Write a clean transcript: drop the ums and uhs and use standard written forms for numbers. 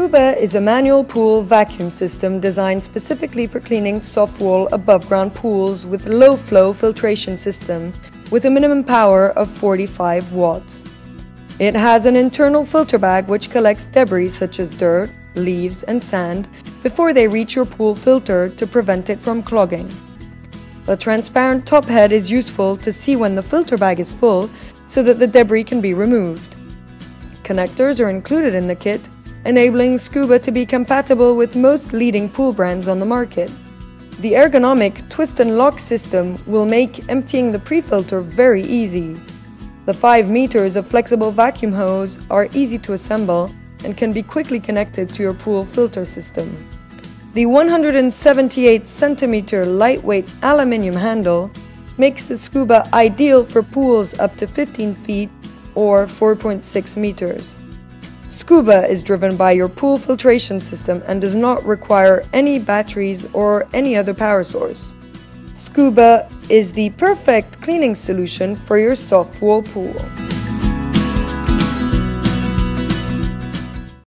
SKOOBA is a manual pool vacuum system designed specifically for cleaning soft-wall above-ground pools with low-flow filtration system with a minimum power of 45 watts. It has an internal filter bag which collects debris such as dirt, leaves and sand before they reach your pool filter to prevent it from clogging. The transparent top head is useful to see when the filter bag is full so that the debris can be removed. Connectors are included in the kit, enabling SKOOBA to be compatible with most leading pool brands on the market. The ergonomic twist and lock system will make emptying the pre-filter very easy. The 5 meters of flexible vacuum hose are easy to assemble and can be quickly connected to your pool filter system. The 178 cm lightweight aluminium handle makes the SKOOBA ideal for pools up to 15 feet or 4.6 meters. SKOOBA is driven by your pool filtration system and does not require any batteries or any other power source. SKOOBA is the perfect cleaning solution for your soft wall pool.